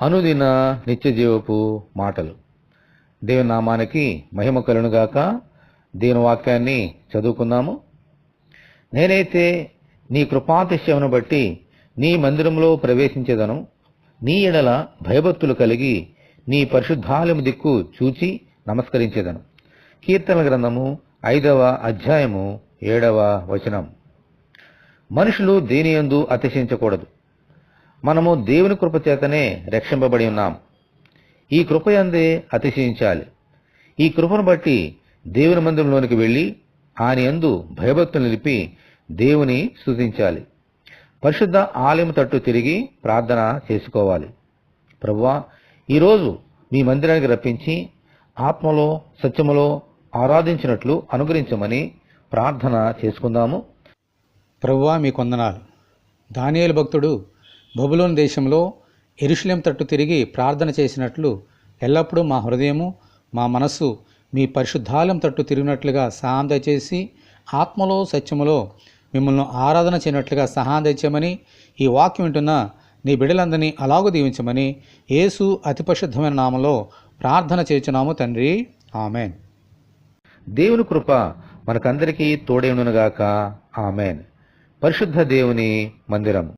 అనుదిన నిత్య జీవపు మాటలు. దేవుని నామానికి మహిమ కలుగునుగాక. దేవుని వాక్యాన్ని చదువుకుందాము. నేనైతే నీ కృపాతిశయమును బట్టి నీ మందిరంలో ప్రవేశించేదను. నీ ఎడల భయభక్తులు కలిగి నీ పరిశుద్ధాలయము దిక్కు చూచి నమస్కరించేదను. కీర్తనల గ్రంథము 5వ అధ్యాయము 7వ వచనం. మనుషులు దేనియందు అతిశయించకూడదు. మనము దేవుని కృప చేతనే రక్షింపబడి ఉన్నాం. ఈ కృపయందే అతిశయించాలి. ఈ కృపను బట్టి దేవుని మందిరంలోనికి వెళ్లి ఆయన యందు భయభక్తులు నిలిపి దేవుని స్తుతించాలి. పరిశుద్ధ ఆలయం తట్టు తిరిగి ప్రార్థన చేసుకోవాలి. ప్రభువా, ఈరోజు మీ మందిరానికి రప్పించి ఆత్మలో సత్యములో ఆరాధించినట్లు అనుగ్రహించమని ప్రార్థన చేసుకుందాము. ప్రభువా, మీ కొందనాలు. దానియేలు భక్తుడు బబులోను దేశంలో యెరూషలేము తట్టు తిరిగి ప్రార్థన చేసినట్లు ఎల్లప్పుడూ మా హృదయము మా మనస్సు మీ పరిశుద్ధాలయం తట్టు తిరిగినట్లుగా సహాయం దయచేసి ఆత్మలో సత్యములో మిమ్మల్ని ఆరాధన చేయనట్లుగా సహాయం దయచేయమని ఈ వాక్యం వింటున్న నీ బిడ్డలందరినీ అలాగూ దీవించమని యేసు అతి పరిశుద్ధమైన నామములో ప్రార్థన చేయుచున్నాము తండ్రి. ఆమెన్. దేవుని కృప మనకందరికీ తోడై ఉండునుగాక. ఆమెన్. పరిశుద్ధ దేవుని మందిరం.